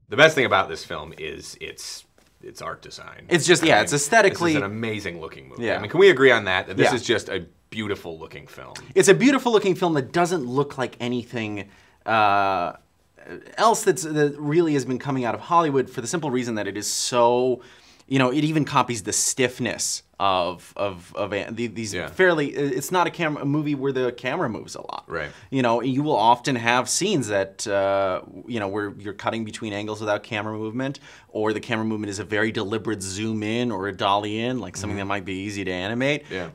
the best thing about this film is its art design. It's just, yeah, it's aesthetically... This is an amazing looking movie. Yeah. I mean, can we agree on that? That this Yeah. is just a beautiful looking film. It's a beautiful looking film that doesn't look like anything else that really has been coming out of Hollywood, for the simple reason that it is so, you know, it even copies the stiffness of these fairly. It's not a movie where the camera moves a lot. Right. You know, you will often have scenes that you know, where you're cutting between angles without camera movement, or the camera movement is a very deliberate zoom in or a dolly in, like something that might be easy to animate. Yeah.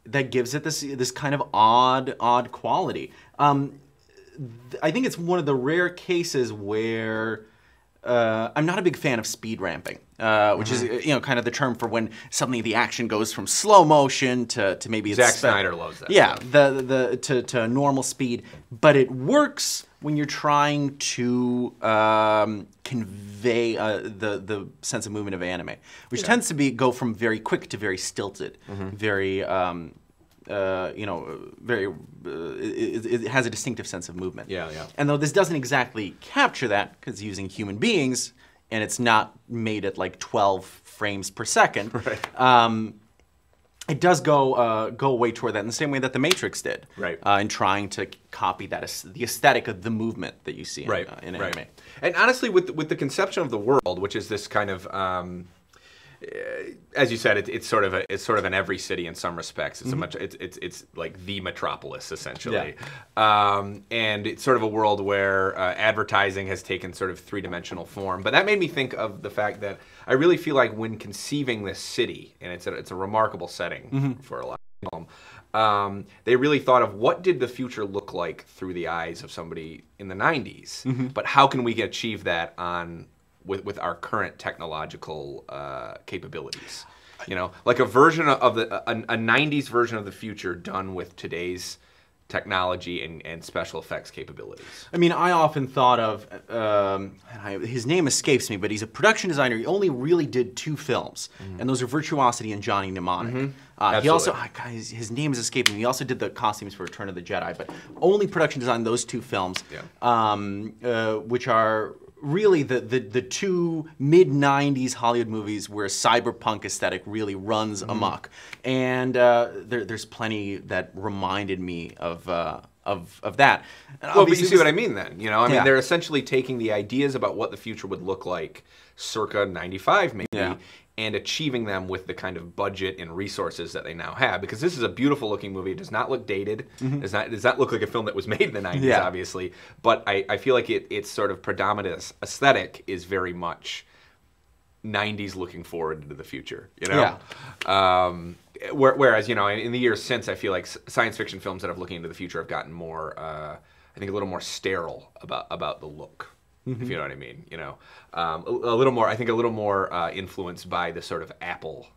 That gives it this kind of odd quality. I think it's one of the rare cases where I'm not a big fan of speed ramping, which is, you know, kind of the term for when suddenly the action goes from slow motion to maybe Zack Snyder loves that. Yeah, to normal speed, but it works when you're trying to convey the sense of movement of anime, which tends to go from very quick to very stilted, very you know, very. It has a distinctive sense of movement. Yeah, yeah. And though this doesn't exactly capture that, because it's using human beings, and it's not made at like 12 frames per second. Right. It does go away toward that in the same way that The Matrix did. Right. In trying to copy the aesthetic of the movement that you see in anime. And honestly, with the conception of the world, which is this kind of as you said, it's sort of an every city in some respects. It's it's like the metropolis essentially, and it's sort of a world where advertising has taken sort of three-dimensional form. But that made me think of the fact that I really feel like when conceiving this city, and it's a remarkable setting for a lot of film, they really thought of what did the future look like through the eyes of somebody in the 90s, but how can we achieve that with our current technological capabilities, you know, like a version of a 90s version of the future done with today's technology and special effects capabilities. I mean, I often thought of, his name escapes me, but he's a production designer. He only really did 2 films, and those are Virtuosity and Johnny Mnemonic. He also, his name is escaping me. He also did the costumes for Return of the Jedi, but only production designed those 2 films, which are really the 2 mid-90s Hollywood movies where cyberpunk aesthetic really runs amok. And there's plenty that reminded me of that. And well, but you see what I mean then. You know, I mean, they're essentially taking the ideas about what the future would look like circa 95 maybe, and achieving them with the kind of budget and resources that they now have. Because this is a beautiful looking movie. It does not look dated. It does not look like a film that was made in the 90s, obviously. But I feel like its sort of predominant aesthetic is very much 90s looking forward into the future, you know? Whereas, you know, in the years since, I feel like science fiction films that are looking into the future have gotten more, I think, a little more sterile about the look. If you know what I mean, you know, a little more. I think a little more influenced by the sort of Apple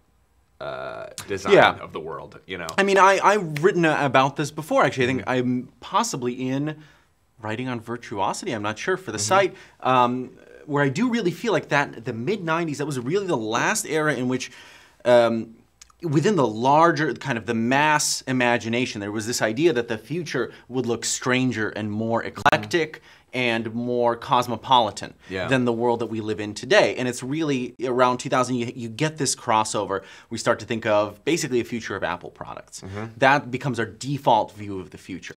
design of the world. You know, I mean, I've written about this before. Actually, I think I'm possibly in writing on Virtuosity. I'm not sure for the site, where I do really feel like that the mid '90s. That was really the last era in which. Within the larger, kind of the mass imagination, there was this idea that the future would look stranger and more eclectic and more cosmopolitan than the world that we live in today. And it's really around 2000, you get this crossover. We start to think of basically a future of Apple products. That becomes our default view of the future.